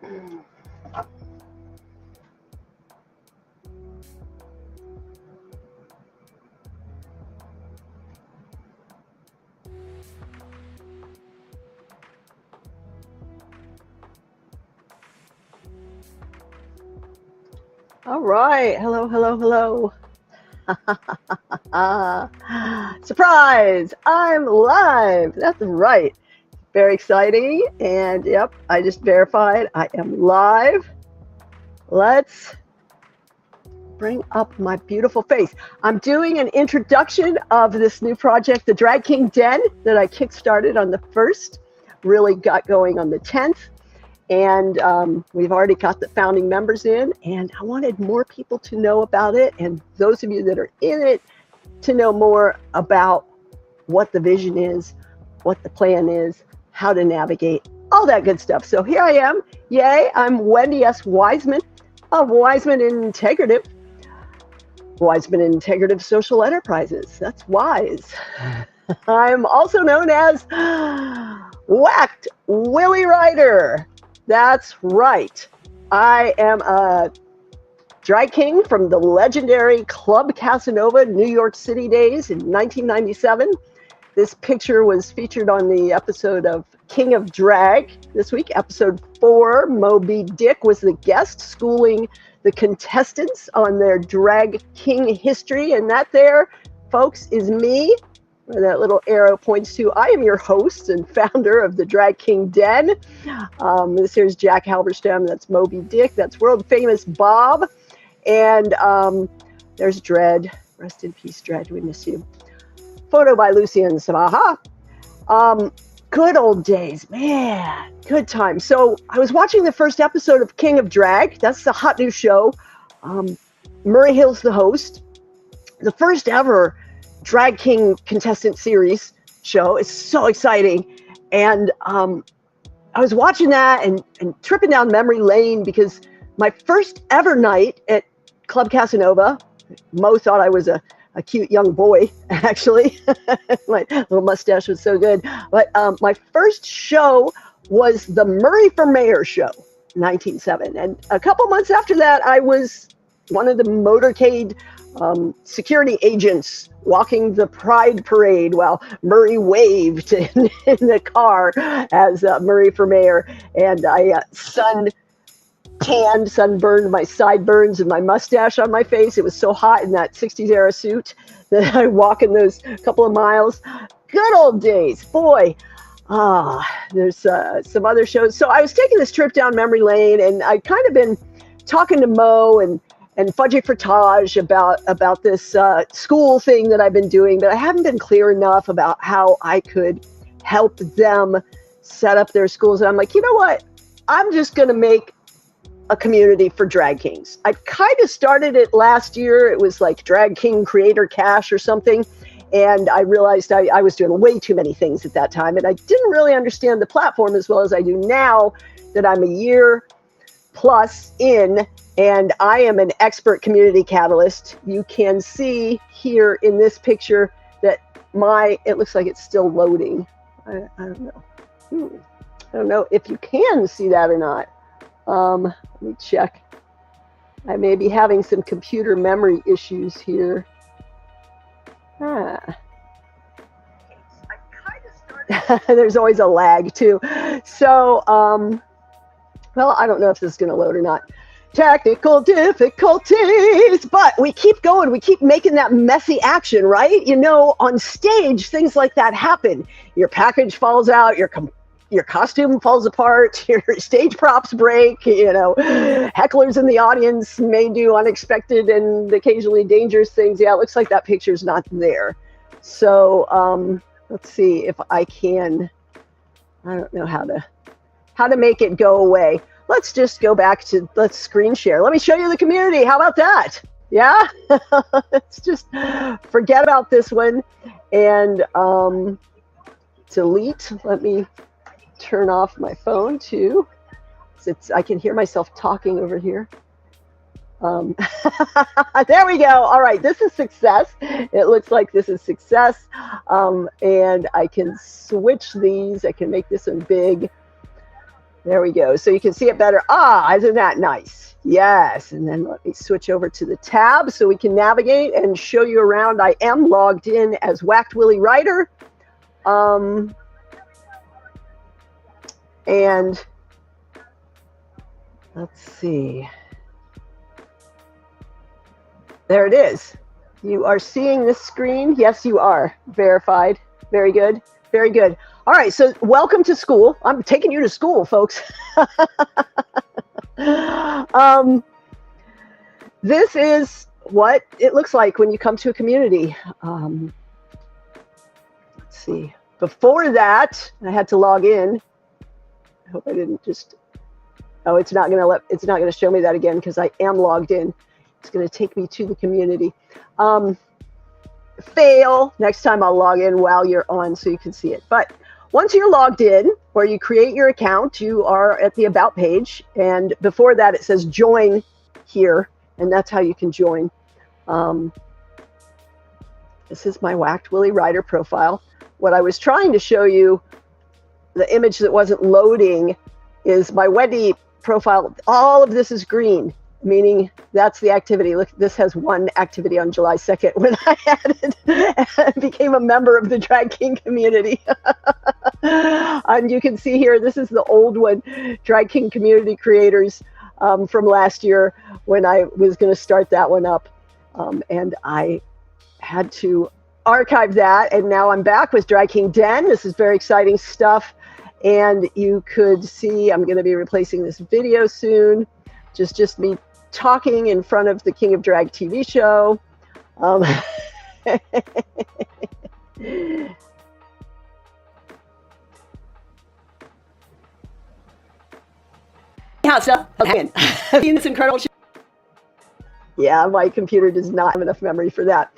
All right. Hello, hello, hello. Surprise! I'm live. That's right. Very exciting. And yep, I just verified I am live. Let's bring up my beautiful face. I'm doing an introduction of this new project, the Drag King Den, that I kickstarted on the 1st, really got going on the 10th. And we've already got the founding members in, and I wanted more people to know about it, and those of you that are in it to know more about what the vision is, what the plan is, how to navigate, all that good stuff. So here I am. Yay, I'm Wendy S. Wiseman of Wiseman Integrative. Wiseman Integrative Social Enterprises. That's WISE. I'm also known as Whacked Willie Ryder. That's right. I am a drag king from the legendary Club Casanova, New York City days in 1997. This picture was featured on the episode of King of Drag this week, episode 4. Moby Dick was the guest, schooling the contestants on their drag king history. And that there, folks, is me. Where that little arrow points to. I am your host and founder of the Drag King Den. This here's Jack Halberstam. That's Moby Dick. That's world famous Bob. And there's Dread. Rest in peace, Dread. We miss you. Photo by Lucian Samaha. Good old days, man. Good times. So I was watching the first episode of King of Drag. That's the hot new show. Murray Hill's the host. The first ever Drag King contestant series show. It's so exciting. And I was watching that and tripping down memory lane because my first ever night at Club Casanova, Mo thought I was a cute young boy, actually. My little mustache was so good. But my first show was the Murray for Mayor show, 1907. And a couple months after that, I was one of the motorcade security agents walking the Pride Parade while Murray waved in the car as Murray for Mayor. And I sunburned my sideburns and my mustache on my face. It was so hot in that 60s era suit that I walk in those couple of miles. Good old days, boy. There's some other shows. So I was taking this trip down memory lane, and I'd kind of been talking to Mo and Fudgy Fromage about this school thing that I've been doing, but I haven't been clear enough about how I could help them set up their schools. And I'm like, you know what? I'm just going to make a community for drag kings. I kind of started it last year. It was like Drag King Creator Cash or something. And I realized I was doing way too many things at that time. And I didn't really understand the platform as well as I do now that I'm a year plus in. And I am an expert community catalyst. You can see here in this picture that it looks like it's still loading. I don't know. I don't know if you can see that or not. Let me check. I may be having some computer memory issues here. There's always a lag too. So, well, I don't know if this is going to load or not. Technical difficulties, but we keep going. We keep making that messy action, right? You know, on stage, things like that happen. Your package falls out, your costume falls apart, your stage props break, you know, hecklers in the audience may do unexpected and occasionally dangerous things. Yeah, it looks like that picture's not there. So let's see if I can, I don't know how to make it go away. Let's just go back to, let's screen share. Let me show you the community. How about that? Yeah, let's just forget about this one and delete. Let me turn off my phone too. I can hear myself talking over here. There we go. All right, this is success. It looks like this is success. And I can switch these. I can make this one big. There we go. So you can see it better. Ah, isn't that nice? Yes. And then let me switch over to the tab so we can navigate and show you around. I am logged in as Whacked Willy Writer. And let's see. There it is. You are seeing this screen? Yes, you are. Verified. Very good. Very good. All right, so welcome to Skool. I'm taking you to school, folks. This is what it looks like when you come to a community. Let's see. Before that, I had to log in. I hope I didn't just. Oh, it's not gonna show me that again because I am logged in. It's gonna take me to the community. Fail. Next time I'll log in while you're on so you can see it. But once you're logged in or you create your account, you are at the About page. And before that, it says join here. And that's how you can join. This is my Whacked Willy Writer profile. What I was trying to show you, the image that wasn't loading, is my Wendy profile. All of this is green, meaning that's the activity. Look, this has one activity on July 2nd when I added and became a member of the Drag King community. And you can see here, this is the old one, Drag King community creators from last year when I was going to start that one up. And I had to archive that. And now I'm back with Drag King Den. This is very exciting stuff. And you could see, I'm going to be replacing this video soon. Just me talking in front of the King of Drag TV show. It's incredible. Yeah, my computer does not have enough memory for that.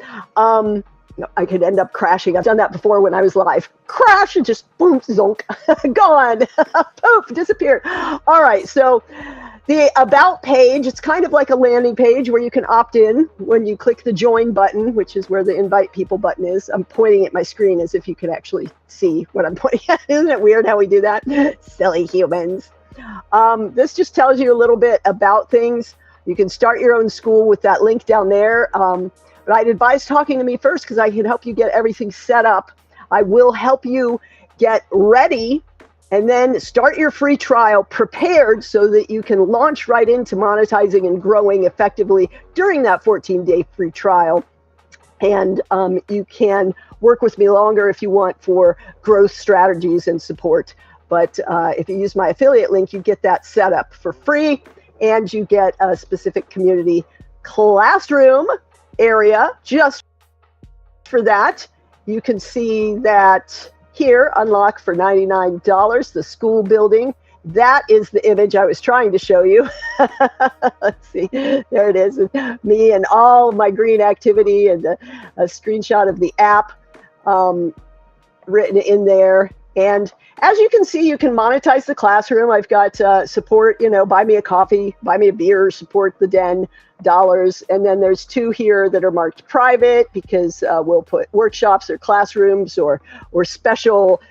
I could end up crashing. I've done that before when I was live. Crash and just boom, zonk, gone. Poof, disappeared. All right, so the About page, it's kind of like a landing page where you can opt in when you click the join button, which is where the invite people button is. I'm pointing at my screen as if you could actually see what I'm pointing at. Isn't it weird how we do that? Silly humans. This just tells you a little bit about things. You can start your own Skool with that link down there. But I'd advise talking to me first because I can help you get everything set up. I will help you get ready and then start your free trial prepared so that you can launch right into monetizing and growing effectively during that 14-day free trial. And you can work with me longer if you want for growth strategies and support. But if you use my affiliate link, you get that set up for free and you get a specific community classroom area just for that. You can see that here, unlock for $99, the Skool building. That is the image I was trying to show you. Let's see, there it is, me and all of my green activity and a screenshot of the app written in there. And as you can see, you can monetize the classroom. I've got support, buy me a coffee, buy me a beer, support the den dollars. And then there's 2 here that are marked private because we'll put workshops or classrooms or special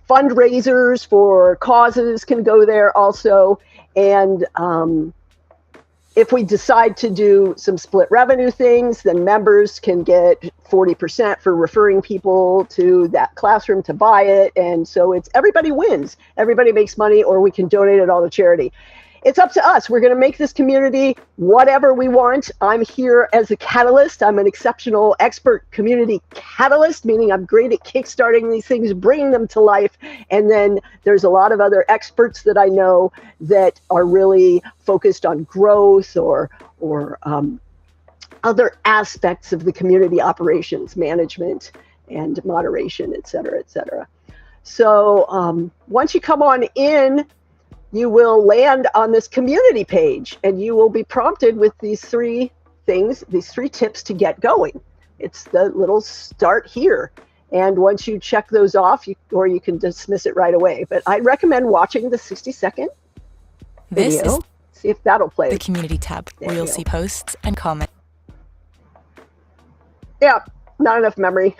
fundraisers for causes can go there also. And if we decide to do some split revenue things, then members can get 40% for referring people to that classroom to buy it. And so everybody wins. Everybody makes money, or we can donate it all to charity. It's up to us. We're going to make this community whatever we want. I'm here as a catalyst. I'm an exceptional expert community catalyst, meaning I'm great at kickstarting these things, bringing them to life. And then there's a lot of other experts that I know that are really focused on growth or other aspects of the community operations, management and moderation, et cetera, et cetera. So once you come on in, you will land on this community page and you will be prompted with these 3 things, these 3 tips to get going. It's the little start here. And once you check those off, you can dismiss it right away. But I recommend watching the 60-second video. This is see if that'll play. The community tab where you'll see posts and comments. Yeah, not enough memory.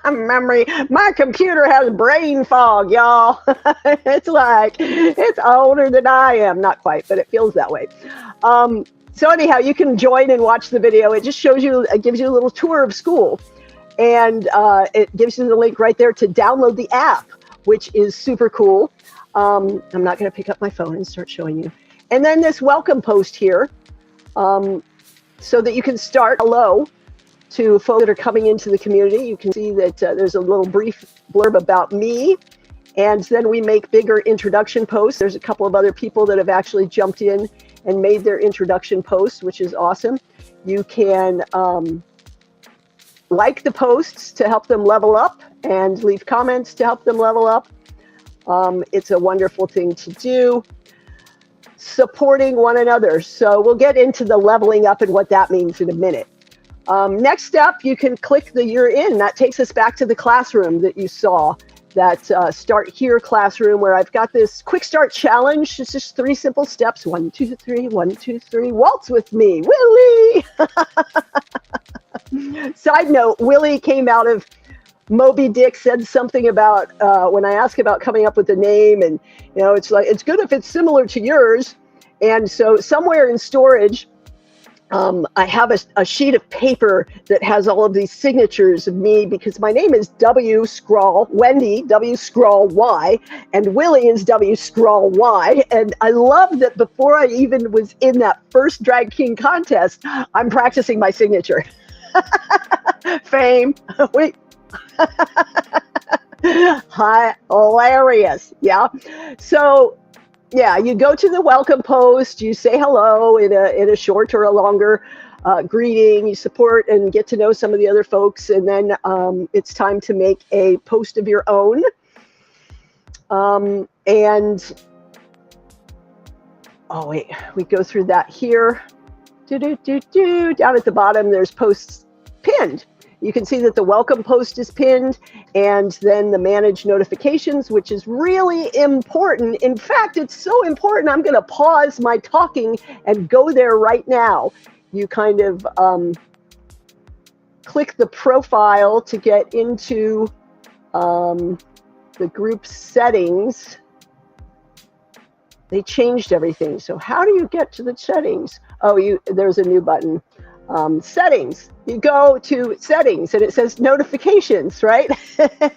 Memory. My computer has brain fog, y'all. It's like, it's older than I am. Not quite, but it feels that way. So anyhow, you can join and watch the video. It just shows you, it gives you a little tour of Skool. And it gives you the link right there to download the app, which is super cool. I'm not going to pick up my phone and start showing you. And then this welcome post here, so that you can start hello to folks that are coming into the community. You can see that there's a little brief blurb about me. And then we make bigger introduction posts. There's a couple of other people that have actually jumped in and made their introduction posts, which is awesome. You can like the posts to help them level up and leave comments to help them level up. It's a wonderful thing to do. Supporting one another. So we'll get into the leveling up and what that means in a minute. Next up, you can click the you're in. That takes us back to the classroom that you saw, that Start Here classroom, where I've got this quick start challenge. It's just 3 simple steps. 1, 2, 3, 1, 2, 3. Waltz with me, Willie. Side note, Willie came out of Moby Dick, said something about when I asked about coming up with a name, and you know, it's like, it's good if it's similar to yours. And so somewhere in storage, I have a sheet of paper that has all of these signatures of me, because my name is W Scrawl Wendy, W Scrawl Y, and Willie is W Scrawl Y. And I love that before I even was in that first Drag King contest, I'm practicing my signature. Fame. Wait. Hi, hilarious. Yeah. So yeah, you go to the welcome post, you say hello in a short or a longer greeting, you support and get to know some of the other folks, and then it's time to make a post of your own. And oh wait, we go through that here. Down at the bottom, there's posts pinned. You can see that the welcome post is pinned, and then the manage notifications, which is really important. In fact, it's so important, I'm going to pause my talking and go there right now. You kind of click the profile to get into the group settings. They changed everything. So how do you get to the settings? Oh, there's a new button. Settings. You go to settings and it says notifications, right?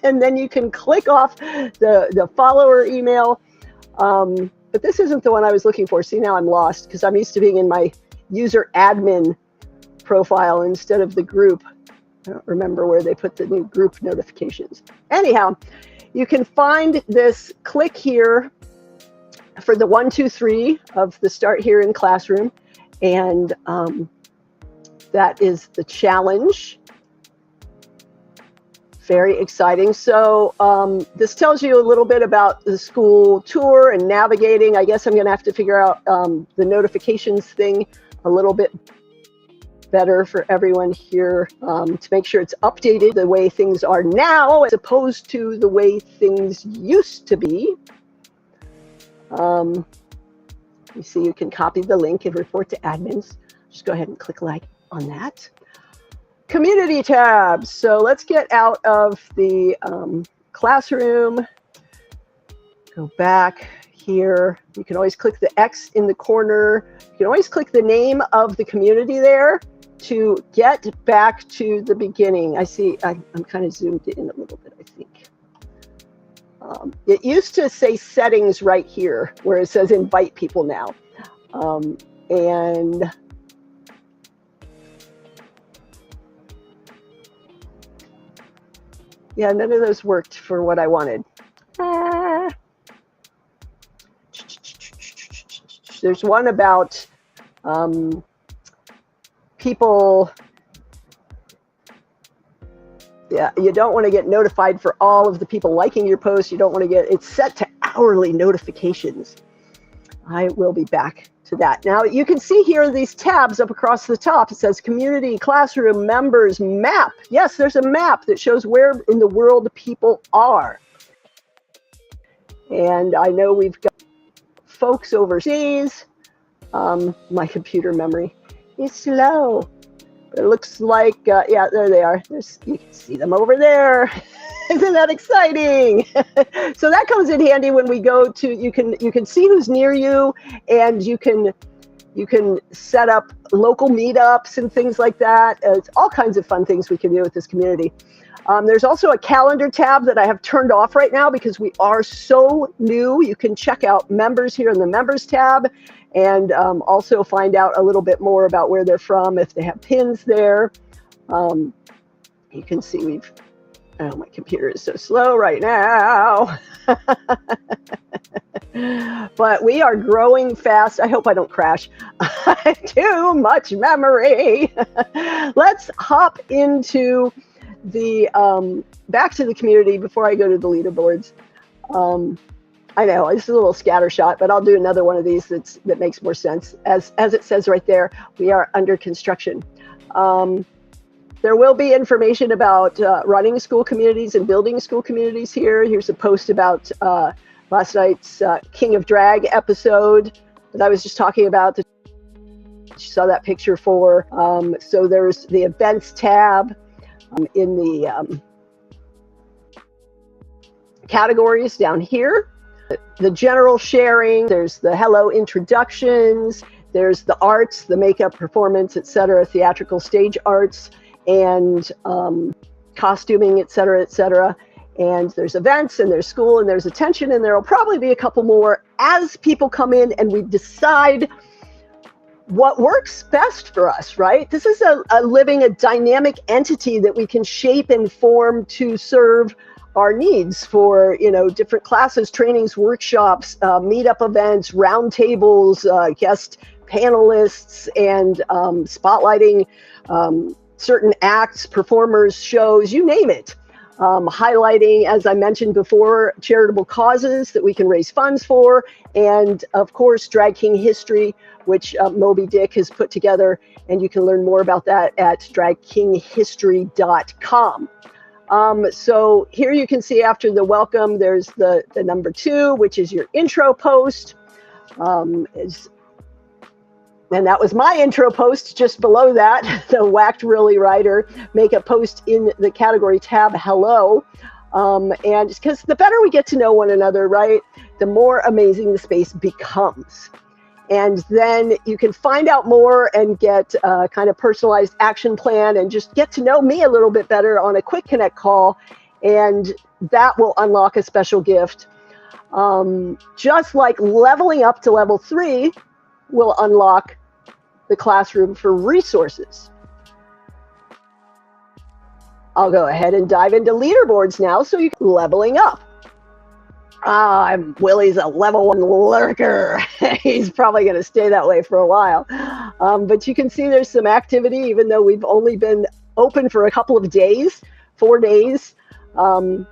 And then you can click off the follower email. But this isn't the one I was looking for. See, now I'm lost because I'm used to being in my user admin profile instead of the group. I don't remember where they put the new group notifications. Anyhow, you can find this click here for the 1, 2, 3 of the Start Here in Classroom. And that is the challenge. Very exciting. So this tells you a little bit about the Skool tour and navigating. I guess I'm going to have to figure out the notifications thing a little bit better for everyone here to make sure it's updated the way things are now as opposed to the way things used to be. You see, you can copy the link and report to admins. Just go ahead and click like on that. Community tabs. So let's get out of the classroom. Go back here. You can always click the X in the corner. You can always click the name of the community there to get back to the beginning. I see, I'm kind of zoomed in a little bit, I think. It used to say settings right here where it says invite people now. And yeah, none of those worked for what I wanted. There's one about people. Yeah, you don't want to get notified for all of the people liking your post. You don't want to get, it's set to hourly notifications. I will be back to that. Now you can see here these tabs up across the top. It says community, classroom, members, map. Yes, there's a map that shows where in the world people are. And I know we've got folks overseas. My computer memory is slow. It looks like, yeah, there they are. You can see them over there. Isn't that exciting? So that comes in handy when we go to, you can see who's near you, and you can set up local meetups and things like that. It's all kinds of fun things we can do with this community. There's also a calendar tab that I have turned off right now because we are so new. You can check out members here in the members tab, and also find out a little bit more about where they're from if they have pins there. You can see oh, my computer is so slow right now. But we are growing fast. I hope I don't crash. Too much memory. Let's hop into the back to the community before I go to the leaderboards. I know this is a little scattershot, but I'll do another one of these that makes more sense. As it says right there, we are under construction. There will be information about running Skool communities and building Skool communities here. Here's a post about last night's King of Drag episode that I was just talking about. You saw that picture for. So there's the events tab in the categories down here. The general sharing, there's the hello introductions, there's the arts, the makeup, performance, etc., theatrical stage arts, and costuming, etc., etc. And there's events, and there's school, and there's attention, and there'll probably be a couple more as people come in and we decide what works best for us, right? This is a dynamic entity that we can shape and form to serve our needs for, different classes, trainings, workshops, meetup events, roundtables, guest panelists, and spotlighting certain acts, performers, shows, you name it. Highlighting, as I mentioned before, charitable causes that we can raise funds for, and of course, Drag King history, which Moby Dick has put together, and you can learn more about that at dragkinghistory.com. So here you can see after the welcome, there's the number 2, which is your intro post. And that was my intro post. Just below that, the Whacked Really Writer, make a post in the category tab, hello. And because the better we get to know one another, right, the more amazing the space becomes. And then you can find out more and get a kind of personalized action plan and just get to know me a little bit better on a quick connect call. And that will unlock a special gift. Just like leveling up to level 3 will unlock the classroom for resources. I'll go ahead and dive into leaderboards now so you can leveling up. Willie's a level 1 lurker. He's probably going to stay that way for a while. But you can see there's some activity, even though we've only been open for a couple of days, 4 days. I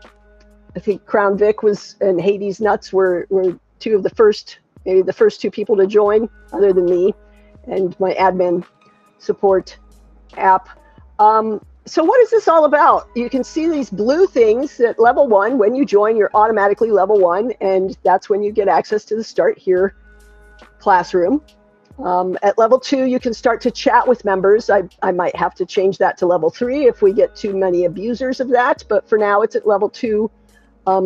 think Crown Vic and Hades Nuts were 2 of the first, maybe the first 2 people to join, other than me and my admin support app. So what is this all about? You can see these blue things at level 1. When you join, you're automatically level 1, and that's when you get access to the Start Here classroom. At level 2, you can start to chat with members. I might have to change that to level 3 if we get too many abusers of that, but for now it's at level 2,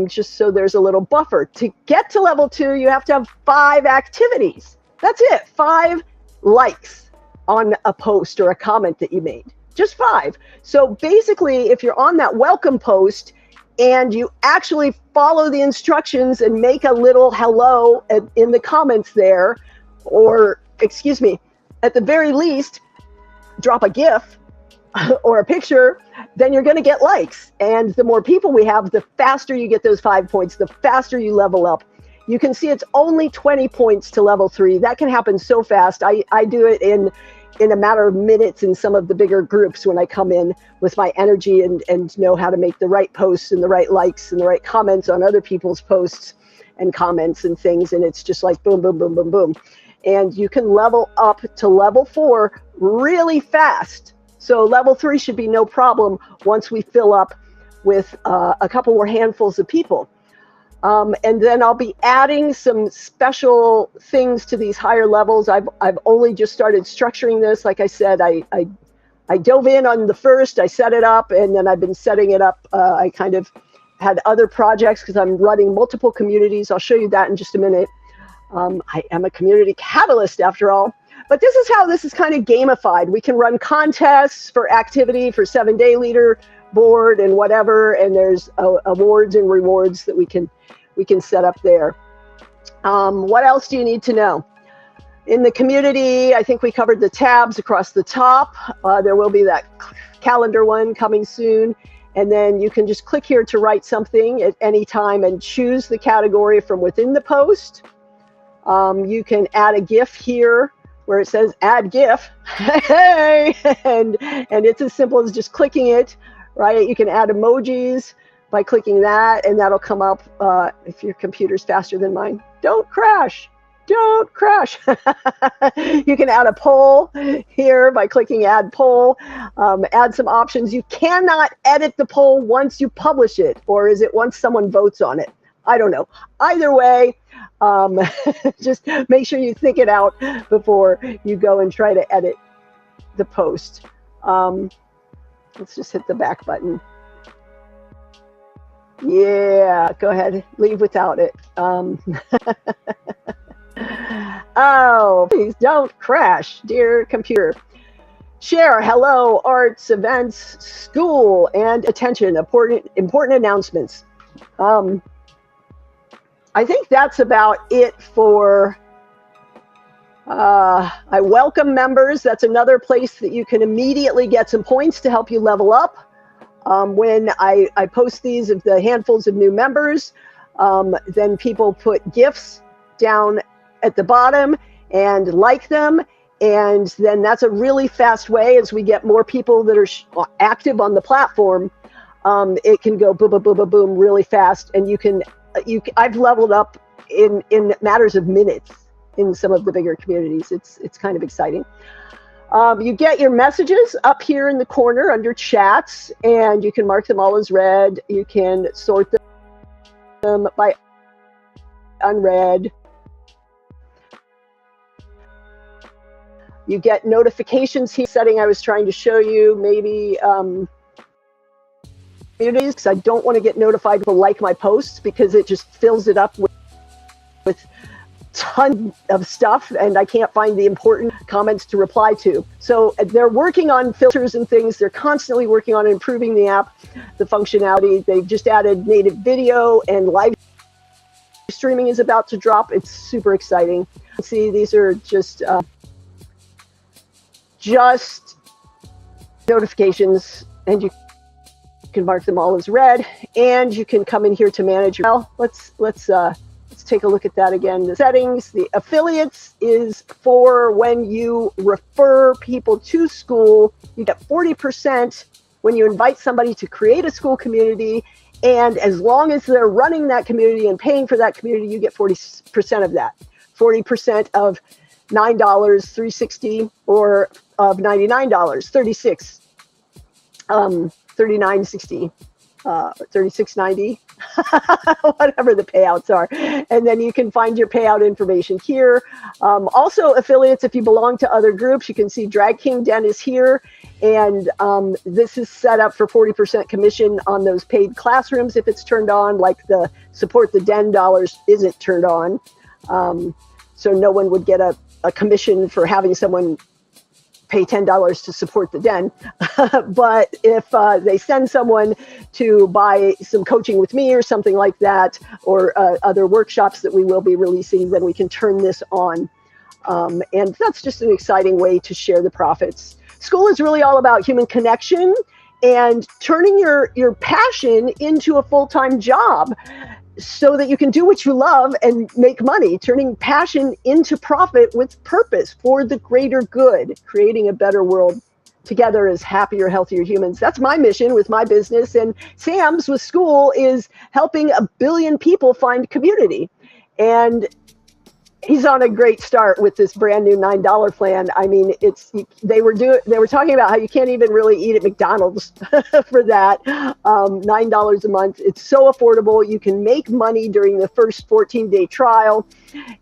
just so there's a little buffer. To get to level 2, you have to have 5 activities. That's it, 5 likes on a post or a comment that you made. Just 5. So basically, if you're on that welcome post and you actually follow the instructions and make a little hello in the comments there, or excuse me, at the very least, drop a GIF or a picture, then you're going to get likes. And the more people we have, the faster you get those 5 points, the faster you level up. You can see it's only 20 points to level 3. That can happen so fast. I do it in a matter of minutes in some of the bigger groups when I come in with my energy and know how to make the right posts and the right likes and the right comments on other people's posts and comments and things. And it's just like boom, boom, boom, boom, boom. And you can level up to level 4 really fast. So level 3 should be no problem once we fill up with a couple more handfuls of people. And then I'll be adding some special things to these higher levels. I've only just started structuring this. Like I said, I I dove in on the first, I set it up, and then I've been setting it up. I kind of had other projects because I'm running multiple communities. I'll show you that in just a minute. I am a community catalyst after all. But this is how this is kind of gamified. We can run contests for activity for 7-day leader board and whatever, and there's awards and rewards that we can set up there. What else do you need to know? In the community, I think we covered the tabs across the top. There will be that calendar one coming soon. And then you can just click here to write something at any time and choose the category from within the post. You can add a GIF here where it says add GIF. Hey! And it's as simple as just clicking it, right? You can add emojis by clicking that, and that'll come up if your computer's faster than mine. Don't crash. Don't crash. You can add a poll here by clicking add poll. Add some options. You cannot edit the poll once you publish it, or is it once someone votes on it? I don't know. Either way, just make sure you think it out before you go and try to edit the post. Let's just hit the back button. Yeah, go ahead. Leave without it. Oh, please don't crash, dear computer. Share, hello, arts, events, school, and attention, important announcements. I think that's about it for, I welcome members. That's another place that you can immediately get some points to help you level up. When I post these of the handfuls of new members, then people put GIFs down at the bottom and like them. And then that's a really fast way as we get more people that are active on the platform. It can go boom, boom, boom, boom, boom really fast. And I've leveled up in matters of minutes in some of the bigger communities. It's kind of exciting. You get your messages up here in the corner under chats, and you can mark them all as read. You can sort them by unread. You get notifications here. Setting I was trying to show you, maybe communities, because I don't want to get notified people like my posts because it just fills it up with ton of stuff, and I can't find the important comments to reply to. So they're working on filters and things. They're constantly working on improving the app, the functionality. They've just added native video, and live streaming is about to drop. It's super exciting. See, these are just notifications, and you can mark them all as read, and you can come in here to manage your, well, let's take a look at that again. The settings, the affiliates is for when you refer people to Skool. You get 40% when you invite somebody to create a Skool community, and as long as they're running that community and paying for that community, you get 40% of that. 40% of $9, $3.60, or of $99, $36, $39.60, $36.90, whatever the payouts are. And then you can find your payout information here. Also, affiliates, if you belong to other groups, you can see Drag King Den is here. And this is set up for 40% commission on those paid classrooms if it's turned on, like the support the Den dollars isn't turned on. So no one would get a commission for having someone pay $10 to support the Den. But if they send someone to buy some coaching with me or something like that, or other workshops that we will be releasing, then we can turn this on. And that's just an exciting way to share the profits. Skool is really all about human connection and turning your passion into a full-time job so that you can do what you love and make money, turning passion into profit with purpose for the greater good, creating a better world together as happier, healthier humans. That's my mission with my business. And Sam's with Skool is helping 1 billion people find community. And he's on a great start with this brand new $9 plan. I mean, they were talking about how you can't even really eat at McDonald's for that. $9 a month. It's so affordable. You can make money during the first 14-day trial,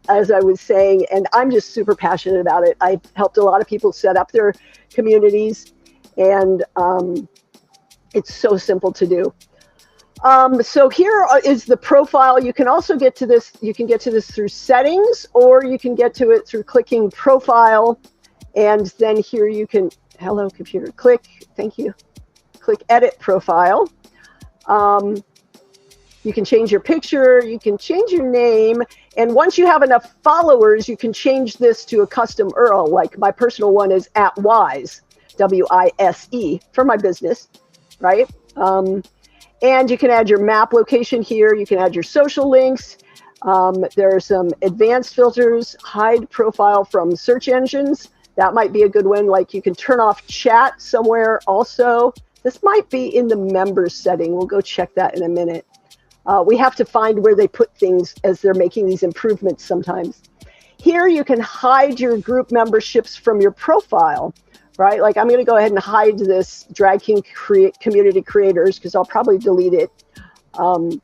as I was saying, and I'm just super passionate about it. I've helped a lot of people set up their communities, and it's so simple to do. So here is the profile. You can also get to this. You can get to this through settings, or you can get to it through clicking profile. And then here you can, hello computer, click, thank you. Click edit profile. You can change your picture, you can change your name. And once you have enough followers, you can change this to a custom URL. Like my personal one is @wise, W-I-S-E, for my business, right? And you can add your map location here. You can add your social links. There are some advanced filters, hide profile from search engines. That might be a good one. Like you can turn off chat somewhere also. This might be in the members setting. We'll go check that in a minute. We have to find where they put things as they're making these improvements sometimes. Here you can hide your group memberships from your profile. Right, like I'm going to go ahead and hide this Drag King community creators because I'll probably delete it. I'm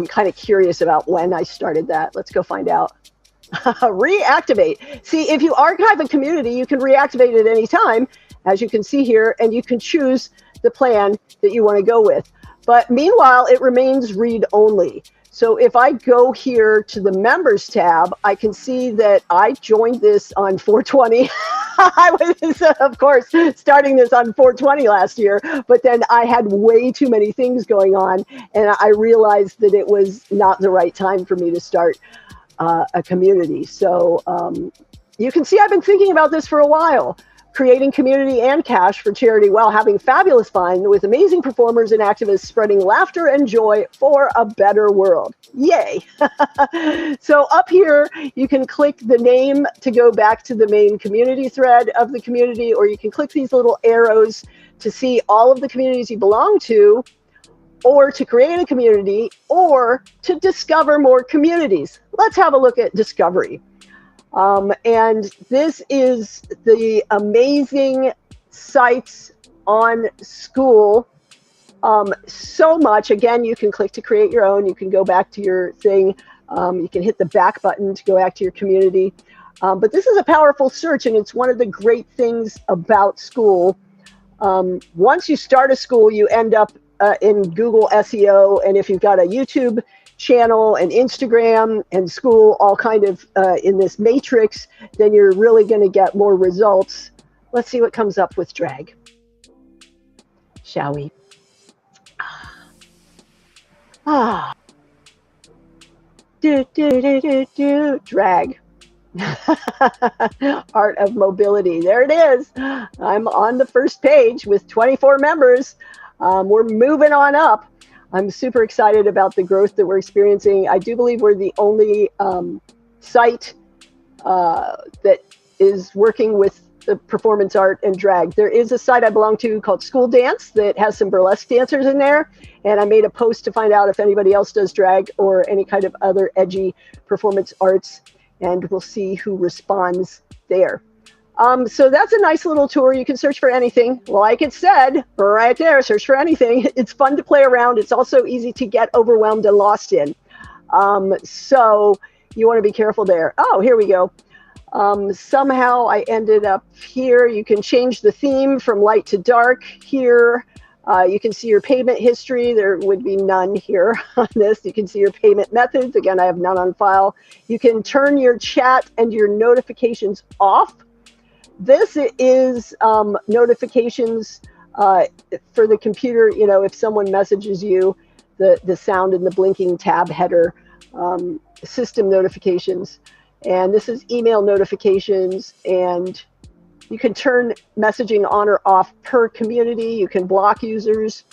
kind of curious about when I started that. Let's go find out. Reactivate. See, if you archive a community, you can reactivate it any time, as you can see here, and you can choose the plan that you want to go with. But meanwhile, it remains read only. So if I go here to the members tab, I can see that I joined this on 420. I was, of course, starting this on 420 last year, but then I had way too many things going on, and I realized that it was not the right time for me to start a community. So you can see I've been thinking about this for a while. Creating community and cash for charity while having fabulous fun with amazing performers and activists spreading laughter and joy for a better world. Yay. So up here, you can click the name to go back to the main community thread of the community, or you can click these little arrows to see all of the communities you belong to, or to create a community, or to discover more communities. Let's have a look at discovery. And this is the amazing sites on Skool. So much. Again, you can click to create your own. You can go back to your thing. You can hit the back button to go back to your community. But this is a powerful search, and it's one of the great things about Skool. Once you start a Skool, you end up in Google SEO, and if you've got a YouTube channel and Instagram and Skool all kind of in this matrix, then you're really going to get more results. Let's see what comes up with drag. Shall we? Drag. Art of mobility. There it is. I'm on the first page with 24 members. We're moving on up. I'm super excited about the growth that we're experiencing. I do believe we're the only site that is working with the performance art and drag. There is a site I belong to called Skool Dance that has some burlesque dancers in there. And I made a post to find out if anybody else does drag or any kind of other edgy performance arts. And we'll see who responds there. So that's a nice little tour. You can search for anything. Like it said, right there, search for anything. It's fun to play around. It's also easy to get overwhelmed and lost in. So you want to be careful there. Oh, here we go. Somehow I ended up here. You can change the theme from light to dark here. You can see your payment history. There would be none here on this. You can see your payment methods. Again, I have none on file. You can turn your chat and your notifications off. This is notifications for the computer. You know, if someone messages you, the sound in the blinking tab header, system notifications. And this is email notifications. And you can turn messaging on or off per community. You can block users.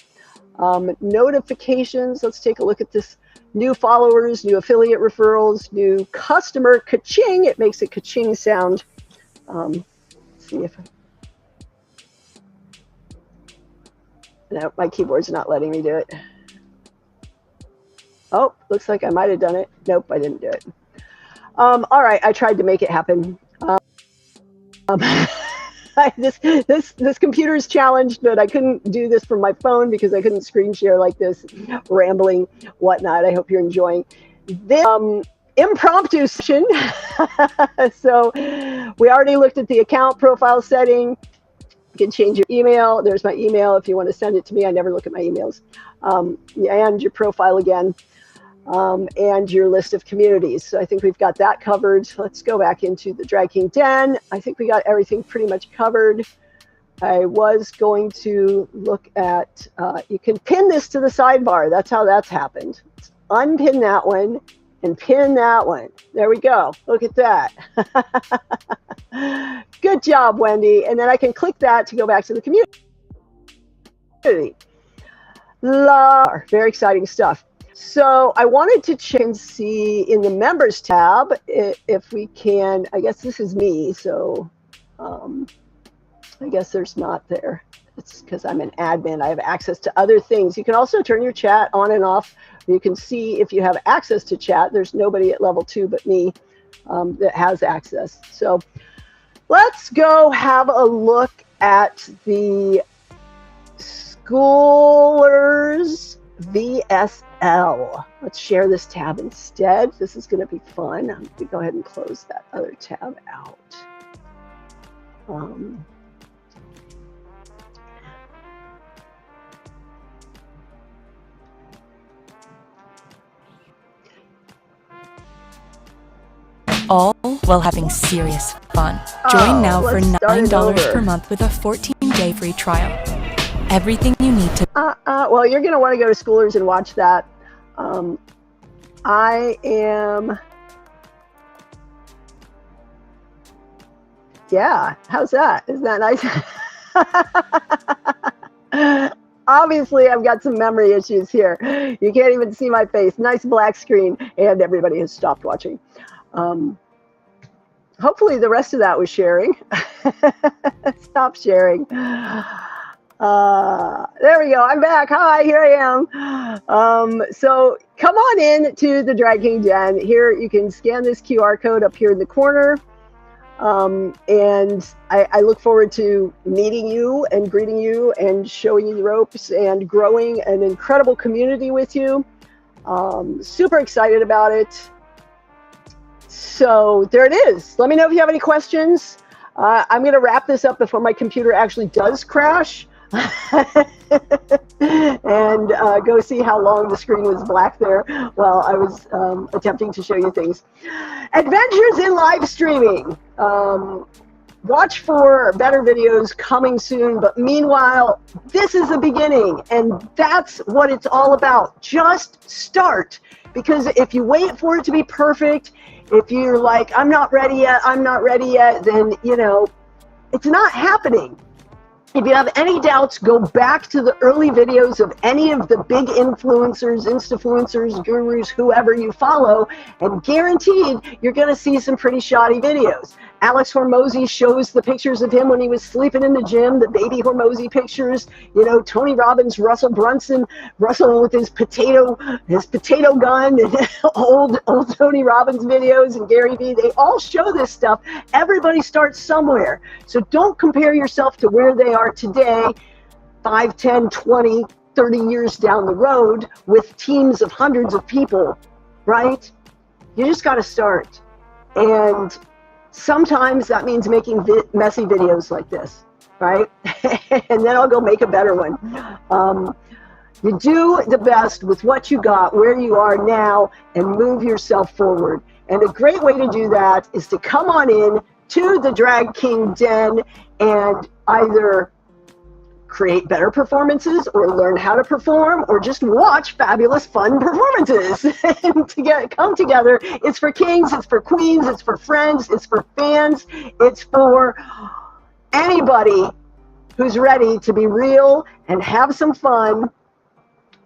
Notifications. Let's take a look at this. New followers, new affiliate referrals, new customer. Ka-ching. It makes a ka-ching sound. See if no, my keyboard's not letting me do it. Oh, looks like I might have done it. Nope, I didn't do it. All right, I tried to make it happen. This computer is challenged, but I couldn't do this from my phone because I couldn't screen share like this, rambling, whatnot. I hope you're enjoying this. impromptu session. So we already looked at the account profile setting. You can change your email. There's my email if you want to send it to me. I never look at my emails. And your profile again. And your list of communities. So I think we've got that covered. Let's go back into the Drag King Den. I think we got everything pretty much covered. I was going to look at, you can pin this to the sidebar. That's how that's happened. Unpin that one and pin that one. There we go. Look at that. Good job, Wendy. And then I can click that to go back to the community. Very exciting stuff. So I wanted to check and see in the members tab if we can, I guess this is me, so I guess there's not there. It's because I'm an admin. I have access to other things. You can also turn your chat on and off. You can see if you have access to chat. There's nobody at level 2 but me that has access. So let's go have a look at the Schoolers VSL. Let's share this tab instead. This is going to be fun. I'm going to go ahead and close that other tab out. All while having serious fun. Join now for $9 per month with a 14-day free trial. Everything you need to... Well, you're going to want to go to Schoolers and watch that. I am... Yeah, how's that? Isn't that nice? Obviously, I've got some memory issues here. You can't even see my face. Nice black screen, and everybody has stopped watching. Hopefully the rest of that was sharing. Stop sharing. There we go. I'm back. Hi, here I am. So come on in to the Drag King Den. Here you can scan this QR code up here in the corner. And I look forward to meeting you and greeting you and showing you the ropes and growing an incredible community with you. Super excited about it. So there it is. Let me know if you have any questions. I'm going to wrap this up before my computer actually does crash. And go see how long the screen was black there while I was attempting to show you things. Adventures in live streaming. Watch for better videos coming soon, but meanwhile, this is the beginning, and that's what it's all about. Just start, because if you wait for it to be perfect, if you're like, I'm not ready yet, then, you know, it's not happening. If you have any doubts, go back to the early videos of any of the big influencers, instafluencers, gurus, whoever you follow, and guaranteed you're going to see some pretty shoddy videos. Alex Hormozy shows the pictures of him when he was sleeping in the gym, the baby Hormozy pictures. You know, Tony Robbins, Russell Brunson, Russell with his potato gun, and old Tony Robbins videos, and Gary Vee. They all show this stuff. Everybody starts somewhere. So don't compare yourself to where they are today, 5, 10, 20, 30 years down the road with teams of hundreds of people, right? You just got to start. And sometimes that means making messy videos like this, right? And then I'll go make a better one. You do the best with what you got, where you are now, and move yourself forward. And a great way to do that is to come on in to the Drag King Den and either create better performances or learn how to perform or just watch fabulous fun performances and come together. It's for kings, it's for queens, it's for friends, it's for fans, it's for anybody who's ready to be real and have some fun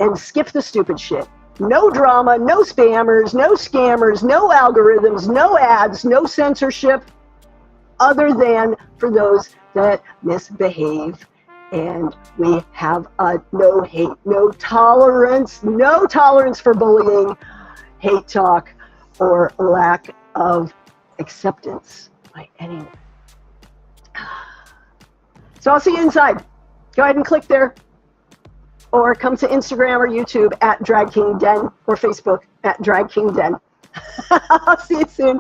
and skip the stupid shit. No drama, no spammers, no scammers, no algorithms, no ads, no censorship, other than for those that misbehave. And we have a no hate, no tolerance for bullying, hate talk, or lack of acceptance by anyone. So I'll see you inside. Go ahead and click there. Or come to Instagram or YouTube at Drag King Den, or Facebook at Drag King Den. I'll see you soon.